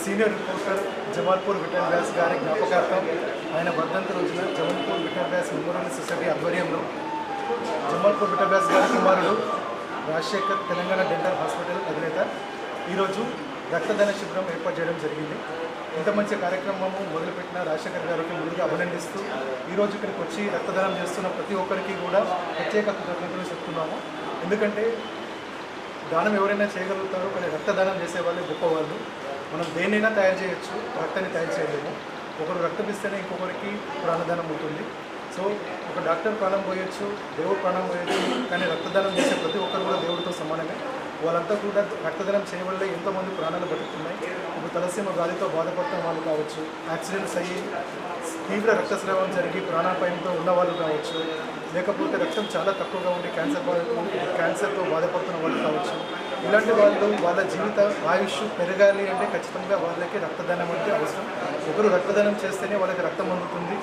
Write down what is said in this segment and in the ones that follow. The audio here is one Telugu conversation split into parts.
సీనియర్ రిపోర్టర్ జమాల్పూర్ విఠల్ వ్యాస్ గారి జ్ఞాపకార్థం ఆయన వర్ధంతి రోజున జమాల్పూర్ విఠల్ వ్యాస్ మెమోరియల్ సొసైటీ ఆధ్వర్యంలో జమాల్పూర్ విఠల్ వ్యాస్ గారి కుమారుడు రాజశేఖర్ తెలంగాణ డెంటల్ హాస్పిటల్ అధినేత ఈరోజు రక్తదాన శిబిరం ఏర్పాటు చేయడం జరిగింది. ఇంత మంచి కార్యక్రమము మొదలుపెట్టిన రాజశేఖర్ గారికి ముందుగా అభినందిస్తూ ఈరోజు ఇక్కడికి వచ్చి రక్తదానం చేస్తున్న ప్రతి ఒక్కరికి కూడా ప్రత్యేక కృతజ్ఞతలు చెప్తున్నాము. ఎందుకంటే దానం ఎవరైనా చేయగలుగుతారు, కానీ రక్తదానం చేసే వాళ్ళే గొప్పవాళ్ళు. మనం దేన్నైనా తయారు చేయొచ్చు, రక్తాన్ని తయారు చేయలేము. ఒకరు రక్తం ఇస్తేనే ఇంకొకరికి ప్రాణదానం అవుతుంది. సో ఒక డాక్టర్ ప్రాణం పోయొచ్చు, దేవుడు ప్రాణం పోయొచ్చు, కానీ రక్తదానం చేసే ప్రతి ఒక్కరు కూడా దేవుడితో సమానమే. వాళ్ళంతా కూడా రక్తదానం చేయవల్లే ఎంతోమంది ప్రాణాలు బతుకుతున్నాయి. ఇప్పుడు తలసీమ వ్యాధితో బాధపడుతున్న వాళ్ళు కావచ్చు, యాక్సిడెంట్స్ అయ్యి తీవ్ర రక్తస్రావం జరిగి ప్రాణాపాయంతో ఉన్నవాళ్ళు కావచ్చు, లేకపోతే రక్తం చాలా తక్కువగా ఉండి క్యాన్సర్తో బాధపడుతున్న వాళ్ళు కావచ్చు. ఇలాంటి వాళ్ళు వాళ్ళ జీవిత ఆయుష్ పెరగాలి అంటే ఖచ్చితంగా వాళ్ళకి రక్తదానం అంటే అవసరం. ఒకరు రక్తదానం చేస్తేనే వాళ్ళకి రక్తం అందుతుంది.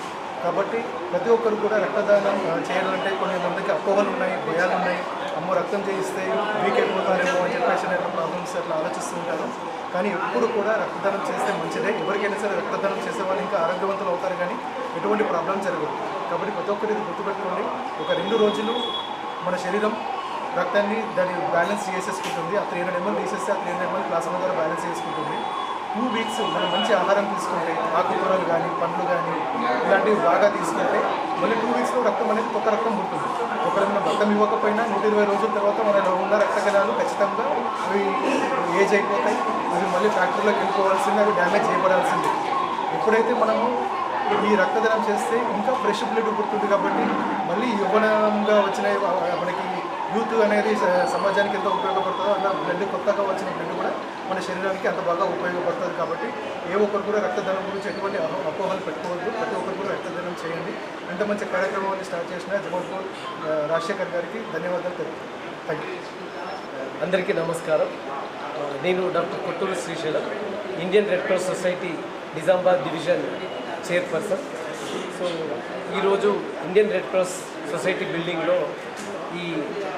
కాబట్టి ప్రతి ఒక్కరు కూడా రక్తదానం చేయాలంటే కొన్ని మందికి అపోహలు ఉన్నాయి, భయాలు ఉన్నాయి. అమ్మో రక్తం చేయిస్తే వీక్ అయిపోతారేమో అని చెప్పేసి ప్రాబ్లమ్స్ అట్లా ఆలోచిస్తూ ఉంటారు. కానీ ఎప్పుడు కూడా రక్తదానం చేస్తే మంచిదే. ఎవరికైనా సరే రక్తదానం చేసే వాళ్ళు ఇంకా ఆరోగ్యవంతులు అవుతారు, కానీ ఎటువంటి ప్రాబ్లం జరగదు. కాబట్టి ప్రతి ఒక్కరు ఇది గుర్తుపెట్టుకోండి. ఒక 2 రోజులు మన శరీరం రక్తాన్ని దాన్ని బ్యాలెన్స్ చేసేసుకుంటుంది. ఆ 300 ml తీసేస్తే ఆ 300 ml ప్లాస్మా ద్వారా బ్యాలెన్స్ చేసుకుంటుంది. 2 weeks మనం మంచి ఆహారం తీసుకుంటే, ఆకుకూరలు కానీ పండ్లు కానీ ఇలాంటివి బాగా తీసుకుంటే మళ్ళీ 2 weeksలో రక్తం అనేది కొత్త రక్తం పుడుతుంది. ఒకవేళ మనం రక్తం ఇవ్వకపోయినా 120 రోజుల తర్వాత మనలో ఉన్న రక్త కణాలు ఖచ్చితంగా అవి ఏజ్ అయిపోతాయి. అవి మళ్ళీ ఫ్యాక్టరీలోకి వెళ్ళిపోవాల్సింది, అవి డ్యామేజ్ చేయబడాల్సింది. ఎప్పుడైతే మనము ఈ రక్తదానం చేస్తే ఇంకా ఫ్రెష్ బ్లడ్ పుడుతుంది. కాబట్టి మళ్ళీ యవ్వనంగా వచ్చిన మనకి యూత్ అనేది సమాజానికి ఎంత ఉపయోగపడుతుందో అలా బ్లడ్ కొత్తగా వచ్చిన బ్లడ్ కూడా మన శరీరానికి అంత బాగా ఉపయోగపడుతుంది. కాబట్టి ఏ ఒక్కరు కూడా రక్తదానం గురించి ఎటువంటి అపోహలు పెట్టుకోవద్దు. ప్రతి ఒక్కరు కూడా రక్తదానం చేయండి. ఇంత మంచి కార్యక్రమాన్ని స్టార్ట్ చేసిన జమాల్పూర్ రాజశేఖర్ గారికి ధన్యవాదాలు తెలుపుతున్నాను. Thank you. అందరికీ నమస్కారం. నేను doctor Kottoor Srisailam, Indian red cross society Nizamabad division chairperson. So ఈరోజు ఇండియన్ రెడ్ క్రాస్ సొసైటీ బిల్డింగ్లో ఈ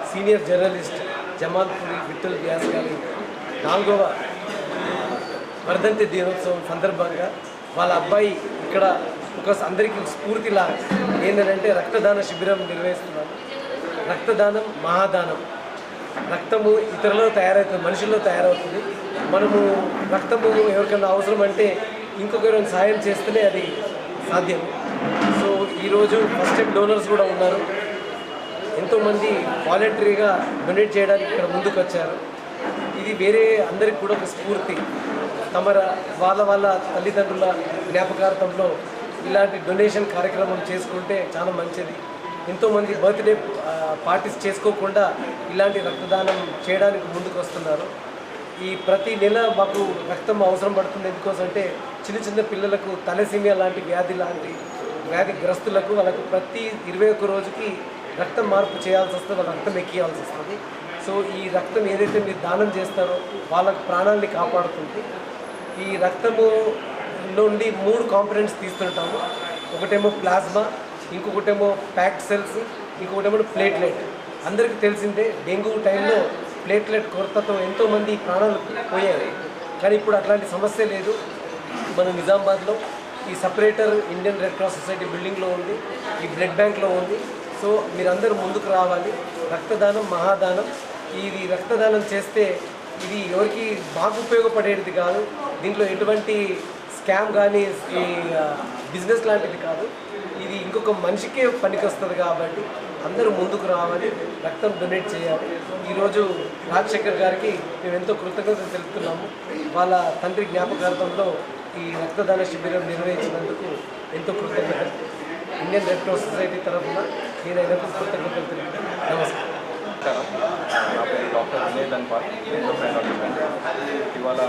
సీనియర్ జర్నలిస్ట్ జమాల్పూరి విఠల్ వ్యాస్ గారి 4వ వర్ధంతి దినోత్సవం సందర్భంగా వాళ్ళ అబ్బాయి ఇక్కడ అందరికీ స్ఫూర్తిలా ఏంటంటే రక్తదాన శిబిరం నిర్వహిస్తున్నాను. రక్తదానం మహాదానం. రక్తము ఇతరులలో తయారవుతుంది, మనుషుల్లో తయారవుతుంది. మనము రక్తము ఎవరికైనా అవసరం అంటే ఇంకొకరిని సాయం చేస్తేనే అది సాధ్యం. సో ఈరోజు ఫస్ట్ టైం డోనర్స్ కూడా ఉన్నారు. ఎంతోమంది వాలంటరీగా డొనేట్ చేయడానికి ఇక్కడ ముందుకు వచ్చారు. ఇది వేరే అందరికి కూడా ఒక స్ఫూర్తి. వాళ్ళ తల్లిదండ్రుల జ్ఞాపకార్థంలో ఇలాంటి డొనేషన్ కార్యక్రమం చేసుకుంటే చాలా మంచిది. ఎంతోమంది బర్త్డే పార్టీస్ చేసుకోకుండా ఇలాంటి రక్తదానం చేయడానికి ముందుకు వస్తున్నారు. ఈ ప్రతి నెల మాకు రక్తం అవసరం పడుతుంది. ఎందుకోసం అంటే చిన్న పిల్లలకు తలసీమియా లాంటి వ్యాధిగ్రస్తులకు వాళ్ళకు ప్రతి 21 రోజుకి రక్తం మార్పు చేయాల్సి వస్తుంది, వాళ్ళ రక్తం ఎక్కియాల్సి వస్తుంది. సో ఈ రక్తం ఏదైతే మీరు దానం చేస్తారో వాళ్ళకు ప్రాణాలని కాపాడుతుంది. ఈ రక్తము నుండి 3 కాంపోనెంట్స్ తీస్తుంటాము. ఒకటేమో ప్లాస్మా, ఇంకొకటేమో ప్యాక్డ్ సెల్స్, ఇంకొకటేమో ప్లేట్లెట్. అందరికీ తెలిసిందే డెంగ్యూ టైంలో ప్లేట్లెట్ కొరతతో ఎంతోమంది ప్రాణాలు పోయాయి. కానీ ఇప్పుడు అట్లాంటి సమస్య లేదు. మన నిజామాబాద్లో ఈ separator Indian red cross society బిల్డింగ్లో ఉంది, ఈ బ్లడ్ బ్యాంక్లో ఉంది. సో మీరందరూ ముందుకు రావాలి. రక్తదానం మహాదానం. ఇది రక్తదానం చేస్తే ఇది ఎవరికి బాగా ఉపయోగపడేది కాదు. దీంట్లో ఎటువంటి స్కామ్ కానీ ఈ బిజినెస్ లాంటిది కాదు. ఇది ఇంకొక మనిషికే పనికి వస్తుంది. కాబట్టి అందరూ ముందుకు రావాలి, రక్తం డొనేట్ చేయాలి. ఈరోజు రాజశేఖర్ గారికి మేము ఎంతో కృతజ్ఞతలు తెలుపుతున్నాము. వాళ్ళ తండ్రి జ్ఞాపకార్థంలో ఈ రక్తదాన శిబిరం నిర్వహించినందుకు ఎంతో కృతజ్ఞతలు. ఇండియన్ రెడ్ క్రాస్ సొసైటీ తరఫున నేను ఎంతో కృతజ్ఞతలు తెలుపుతున్నాను. నమస్కారం. నా పేరు డాక్టర్ వినయ్ ధన్పాల్, ఇవాళ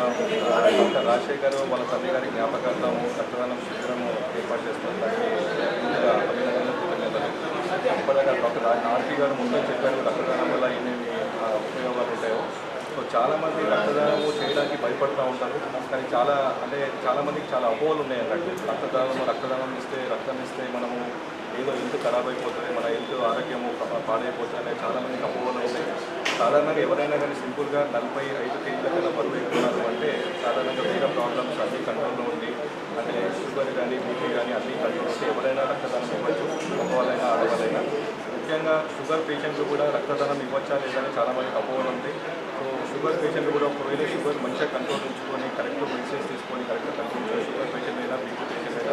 డాక్టర్ రాజశేఖర్ వాళ్ళ తండ్రి గారి జ్ఞాపకార్థం రక్తదానం శిబిరము ఏర్పాటు చేస్తున్నారు. అభినందనలు, కృతజ్ఞతలు. ఇప్పటిదాకా డాక్టర్ ఆర్పి గారు ముందు చెప్పారు రక్తదానం వల్ల ఏమేమి ఉపయోగాలు ఉంటాయో. సో చాలామంది రక్తదానము చేయడానికి భయపడుతూ ఉంటారు. కానీ చాలామందికి చాలా అపోహలు ఉన్నాయి అన్నట్టు. రక్తదానం ఇస్తే రక్తం ఇస్తే మనము ఏదో హెల్త్ ఖరాబ్ అయిపోతుంది, మన హెల్త్ ఆరోగ్యము పాడైపోతుంది అనే చాలామందికి అపోహలు ఉన్నాయి. సాధారణంగా ఎవరైనా కానీ సింపుల్గా 45 కేజీల కన్నా బరువు ఎక్కున్నారు అంటే సాధారణంగా వేరే ప్రాబ్లమ్స్ అన్ని కంట్రోల్లో ఉండి అంటే షుగర్ కానీ బీపీ కానీ అన్ని కంట్రోల్ ఉంటే ఎవరైనా రక్తదానం ఇవ్వచ్చు, మగవాళ్ళైనా ఆడవాళ్ళైనా. ముఖ్యంగా షుగర్ పేషెంట్లు కూడా రక్తదానం ఇవ్వచ్చా లేదని చాలామందికి అపోహలు ఉంటాయి. సో షుగర్ పేషెంట్లు కూడా ఒకవేళ షుగర్ మంచిగా కంట్రోల్ ఉంచుకొని కరెక్ట్ మెడిసిన్స్ తీసుకొని కరెక్ట్గా కంట్రోల్ చేసి షుగర్ పేషెంట్ అయినా బీపీ పేషెంట్ అయినా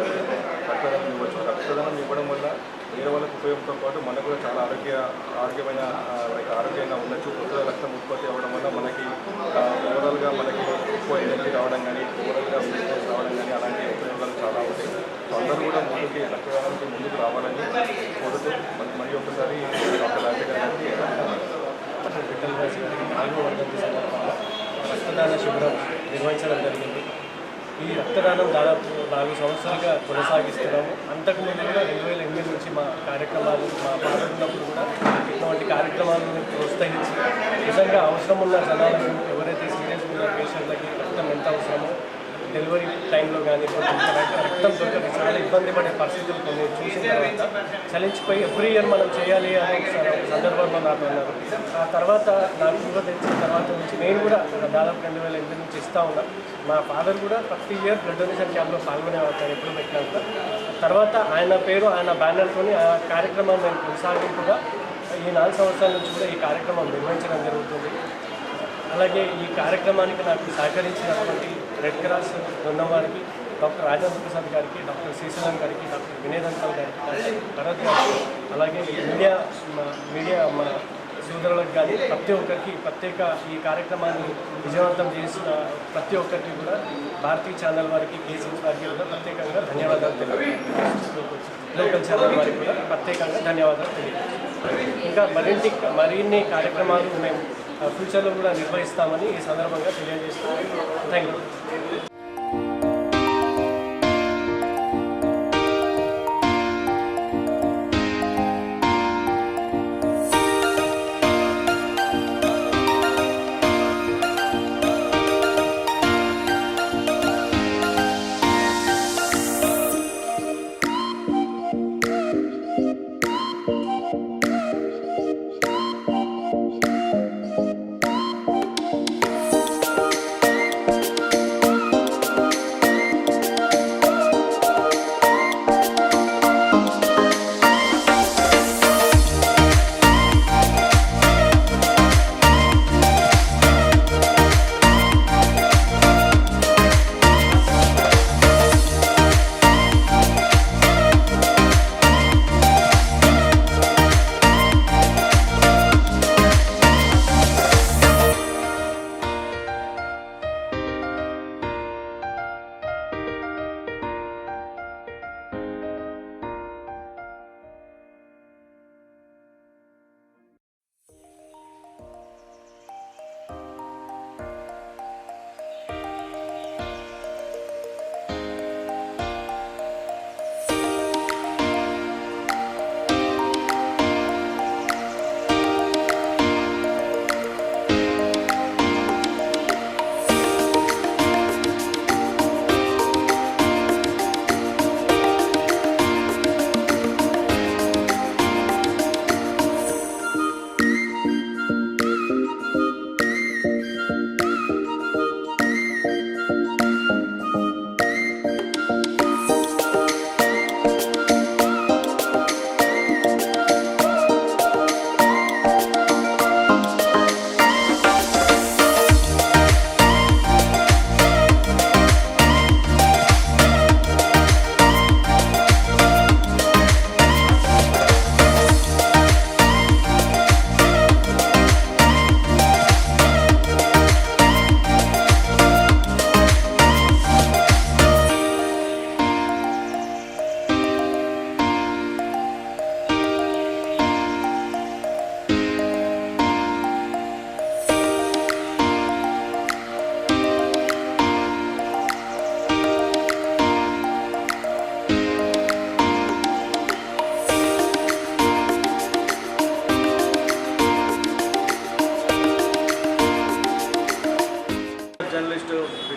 రక్తదానం ఇవ్వచ్చు. రక్తదానం ఇవ్వడం వల్ల వేరే వాళ్ళకి ఉపయోగంతో పాటు మనకు కూడా చాలా ఆరోగ్యంగా ఉండొచ్చు. కొత్త రక్తం ఉత్పత్తి అవ్వడం వల్ల మనకి ఓవరాల్గా మనకి ఎక్కువ ఎనర్జీ రావడం కానీ ఓవరాల్గా ఫిట్నెస్ రావడం కానీ అలాంటి ఉపయోగాలు చాలా ఉంటాయి. సో అందరూ కూడా రక్తదానానికి ముందుకు రావాలని కోరుతూ మరి ఒకసారి డాక్టర్ రాజశేఖర్ గారికి విఠల్ వ్యాస్ గారికి 4వ వర్ధంతి సందర్భంగా రక్తదాన శిబిరం నిర్వహించడం జరిగింది. ఈ రక్తదానం దాదాపు 4 సంవత్సరాలుగా కొనసాగిస్తున్నాము. అంతకుముందు కూడా 2008 నుంచి మా కార్యక్రమాలు మా పాల్గొన్నప్పుడు కూడా ఇటువంటి కార్యక్రమాలను ప్రోత్సహించి నిజంగా అవసరం ఉన్న జనాలకు ఎవరైతే సీరియస్ ఉన్న పేషెంట్లకి రక్తం ఎంత అవసరమో డెలివరీ టైంలో కానీ రక్తం దొరకని చాలా ఇబ్బంది పడే పరిస్థితులు కొన్ని చూసిన తర్వాత చలించిపోయి ఎవ్రీ ఇయర్ మనం చేయాలి అని ఒక సందర్భంలో నాకు అన్నారు. ఆ తర్వాత నాకు యువ తెచ్చిన తర్వాత నుంచి నేను కూడా దాదాపు 2008 నుంచి ఇస్తూ ఉన్నా. మా ఫాదర్ కూడా ప్రతి ఇయర్ బ్లడ్ డొనేషన్ క్యాంప్లో పాల్గొనేవారు ఎప్పుడు పెట్టినాక. తర్వాత ఆయన పేరు ఆయన బ్యానర్తో ఆ కార్యక్రమాన్ని నేను కొనసాగింపుగా ఈ 4 సంవత్సరాల నుంచి కూడా ఈ కార్యక్రమం నిర్వహించడం జరుగుతుంది. అలాగే ఈ కార్యక్రమానికి నాకు సహకరించినటువంటి రెడ్ క్రాస్ బృందం వారికి, డాక్టర్ రాజేంద్ర ప్రసాద్ గారికి, డాక్టర్ శ్రీశైలం గారికి, డాక్టర్ వినయ్ దంతాల్ గారికి, డాక్టర్ భరత్ గారికి, అలాగే మీడియా మా సోదరులకు కానీ ప్రతి ఒక్కరికి ప్రత్యేక ఈ కార్యక్రమాన్ని విజయవంతం చేసిన ప్రతి ఒక్కరికి కూడా భారతీయ ఛానల్ వారికి, కేసీఎస్ వారికి కూడా ప్రత్యేకంగా ధన్యవాదాలు తెలియజేస్తున్నాను. లోకల్ ఛానల్ వారికి కూడా ప్రత్యేకంగా ధన్యవాదాలు తెలియజేస్తున్నాను. ఇంకా మరిన్ని కార్యక్రమాలు మేము ఫ్యూచర్లో కూడా నిర్వహిస్తామని ఈ సందర్భంగా తెలియజేస్తున్నాను. Thank you.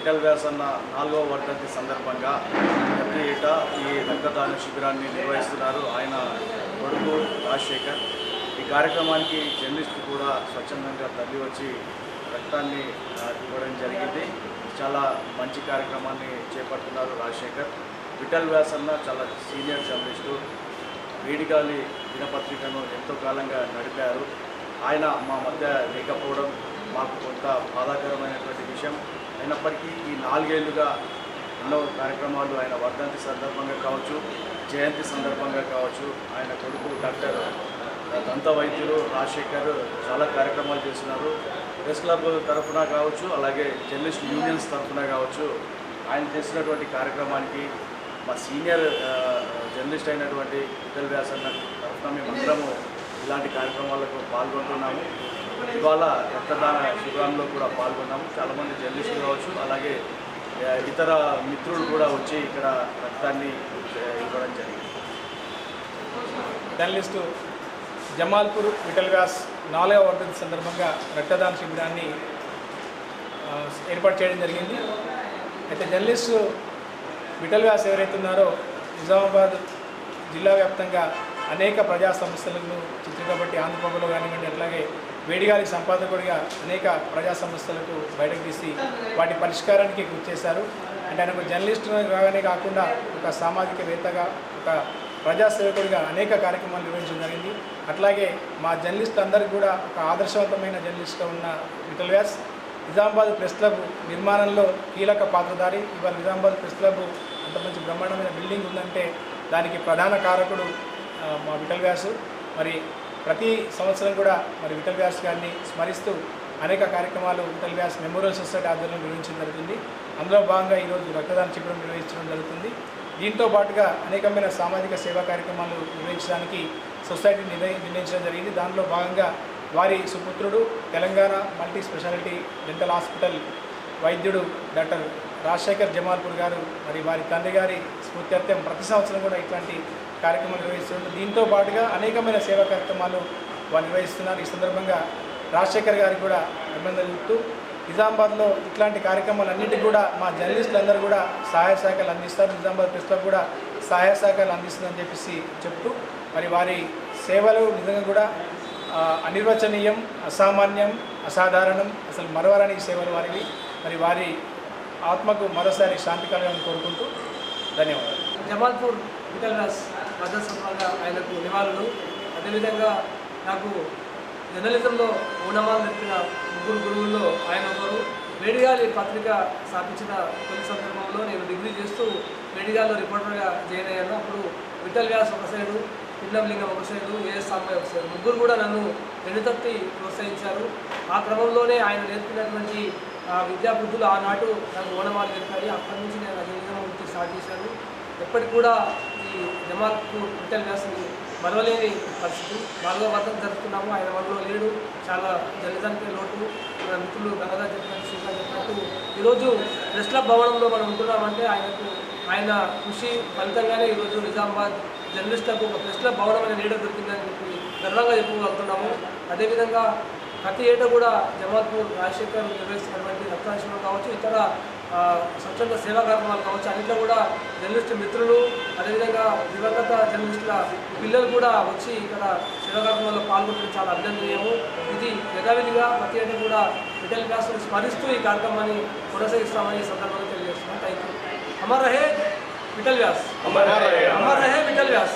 విఠల్ వ్యాస్ అన్న 4వ వర్ధంతి సందర్భంగా ప్రతి ఏటా ఈ రక్తదాన శిబిరాన్ని నిర్వహిస్తున్నారు. ఆయన కొడుకు రాజశేఖర్. ఈ కార్యక్రమానికి జర్నలిస్టులు కూడా స్వచ్ఛందంగా తరలి వచ్చి రక్తాన్ని ఇవ్వడం జరిగింది. చాలా మంచి కార్యక్రమాన్ని చేపడుతున్నారు రాజశేఖర్. విఠల్ వ్యాస్ అన్న చాలా సీనియర్ జర్నలిస్టు, వేడిగాలి దినపత్రికను ఎంతో కాలంగా నడిపారు. ఆయన మా మధ్య లేకపోవడం మాకు కొంత బాధాకరమైనటువంటి విషయం. అయినప్పటికీ ఈ 4 ఏళ్లుగా ఎన్నో కార్యక్రమాలు ఆయన వర్ధంతి సందర్భంగా కావచ్చు, జయంతి సందర్భంగా కావచ్చు, ఆయన కొడుకు డాక్టర్ దంత వైద్యులు రాజశేఖర్ చాలా కార్యక్రమాలు చేస్తున్నారు. ప్రెస్ క్లబ్ తరఫున కావచ్చు, అలాగే జర్నలిస్ట్ యూనియన్స్ తరఫున కావచ్చు, ఆయన చేసినటువంటి కార్యక్రమానికి మా సీనియర్ జర్నలిస్ట్ అయినటువంటి విఠల్ వ్యాస్ అన్న తరఫున మేమందరము ఇలాంటి కార్యక్రమాలకు పాల్గొంటున్నాము. ఇవాళ రక్తదాన శిబిరంలో కూడా పాల్గొన్నాము. చాలామంది జర్నలిస్టులు కావచ్చు, అలాగే ఇతర మిత్రులు కూడా వచ్చి ఇక్కడ రక్తాన్ని ఇవ్వడం జరిగింది. జర్నలిస్టు జమాల్పూర్ విఠల్ వ్యాస్ 4వ వర్ధంతి సందర్భంగా రక్తదాన శిబిరాన్ని ఏర్పాటు చేయడం జరిగింది. అయితే జర్నలిస్టు విఠల్ వ్యాస్ ఎవరైతే ఉన్నారో నిజామాబాద్ జిల్లా వ్యాప్తంగా అనేక ప్రజా సమస్యలను చిత్రకబట్టి ఆంధ్రప్రభలో కానివ్వండి, అట్లాగే వేడిగాలి సంపాదకుడిగా అనేక ప్రజా సమస్యలకు బయటకు తీసి వాటి పరిష్కారానికి కృషి చేశారు. అంటే ఆయన ఒక జర్నలిస్టుగానే కాకుండా ఒక సామాజికవేత్తగా, ఒక ప్రజాసేవకుడిగా అనేక కార్యక్రమాలు నిర్వహించడం జరిగింది. అట్లాగే మా జర్నలిస్టు అందరికీ కూడా ఒక ఆదర్శవంతమైన జర్నలిస్ట్గా ఉన్న విఠల్ వ్యాస్ నిజామాబాద్ ప్రెస్ క్లబ్ నిర్మాణంలో కీలక పాత్రధారి. ఇవాళ నిజామాబాద్ ప్రెస్ క్లబ్ అంత మంచి బ్రహ్మాండమైన బిల్డింగ్ ఉందంటే దానికి ప్రధాన కారకుడు మా విఠల్ వ్యాస్. మరి ప్రతి సంవత్సరం కూడా మరి విఠల్ వ్యాస్ గారిని స్మరిస్తూ అనేక కార్యక్రమాలు విఠల్ వ్యాస్ మెమోరియల్ సొసైటీ ఆధ్వర్యంలో నిర్వహించడం జరుగుతుంది. అందులో భాగంగా ఈరోజు రక్తదాన శిబిరం నిర్వహించడం జరుగుతుంది. దీంతో పాటుగా అనేకమైన సామాజిక సేవా కార్యక్రమాలు నిర్వహించడానికి సొసైటీ నిర్ణయించడం జరిగింది. దానిలో భాగంగా వారి సుపుత్రుడు Telangana multi speciality dental hospital వైద్యుడు డాక్టర్ రాజశేఖర్ జమాల్పూర్ గారు మరి వారి తండ్రి గారి స్ఫూర్త్యర్థం ప్రతి సంవత్సరం కూడా ఇట్లాంటి కార్యక్రమాలు నిర్వహిస్తున్నారు. దీంతో పాటుగా అనేకమైన సేవా కార్యక్రమాలు వారు నిర్వహిస్తున్నారు. ఈ సందర్భంగా రాజశేఖర్ గారికి కూడా అభినందనలు చెప్తూ నిజామాబాద్లో ఇట్లాంటి కార్యక్రమాలన్నింటికి కూడా మా జర్నలిస్టులందరూ కూడా సహాయ సహకారాలు అందిస్తారు. నిజామాబాద్ ప్రెస్ క్లబ్ కూడా సహాయ సహకారాలు అందిస్తుందని చెప్పేసి చెప్తూ మరి వారి సేవలు నిజంగా కూడా అనిర్వచనీయం, అసామాన్యం, అసాధారణం, అసలు మరవరాని సేవలు వారివి. మరి వారి ఆత్మకు మరోసారి శాంతి కలగాలని కోరుకుంటూ ధన్యవాదాలు. జమాల్పూర్ విఠల్ వ్యాస్ వర్ధంతి సందర్భంగా ఆయనకు నివాళులు. అదేవిధంగా నాకు జర్నలిజంలో ఓనమాలు నేర్పిన 3 గురువుల్లో ఆయన ఒకరు. వేడిగాలి పత్రిక స్థాపించిన తొలి సందర్భంలో నేను డిగ్రీ చేస్తూ వేడిగాలిలో రిపోర్టర్గా జాయిన్ అయ్యాను. అప్పుడు విఠల్ వ్యాస్ ఒక సైడు, పిల్లలింగం ఒక సైడు, ఏఎస్ సాంబయ్య ఒక సైడు, 3 కూడా నన్ను వెనుతట్టి ప్రోత్సహించారు. ఆ క్రమంలోనే ఆయన నేర్పినటువంటి విద్యాబుద్ధులు ఆనాడు నాకు ఓనమాలు నేర్పాయి. అక్కడి నుంచి నేను జర్నలిజం వృత్తి స్టార్ట్ చేశాను. ఎప్పటికి కూడా ఈ జమాల్పూర్ విఠల్ వ్యాస్ని మరవలేని పరిస్థితి. 4వ వర్ధంతి జరుపుతున్నాము. ఆయన మనలో లేడు. చాలా జర్నలిజానికి లోటు. మన మిత్రులు గంగాధర్ చెప్పినట్టు, శ్రీకాంత్ చెప్పినట్టు ఈరోజు ప్రెస్ క్లబ్ భవనంలో మనం ఉంటున్నామంటే ఆయన కృషి ఫలితంగానే ఈరోజు నిజామాబాద్ జర్నలిస్టులకు ఒక ప్రెస్ క్లబ్ భవనం అనే నీడ దొరికిందని చెప్పి గర్వంగా చెప్పుకోగలుగుతున్నాము. అదేవిధంగా ప్రతి ఏటా కూడా జమాల్పూర్ రాజశేఖర్ నిర్వహిస్తున్నటువంటి రక్తదాన శిబిరం కావచ్చు, ఇతర స్వచ్ఛంద సేవా కార్యక్రమాలు కావచ్చు, అన్నింటిలో కూడా జర్నలిస్టు మిత్రులు, అదేవిధంగా దివంగత జర్నలిస్టుల పిల్లలు కూడా వచ్చి ఇక్కడ సేవా కార్యక్రమాల్లో పాల్గొనడం చాలా అభినందనీయము. ఇది యథావిధిగా ప్రతి ఏటా కూడా విఠల్ వ్యాస్ను స్మరిస్తూ ఈ కార్యక్రమాన్ని కొనసాగిస్తామని ఈ సందర్భంగా తెలియజేస్తున్నాం. Thank you. అమర్ రహే విఠల్ వ్యాస్. అమర్ రహే విఠల్ వ్యాస్.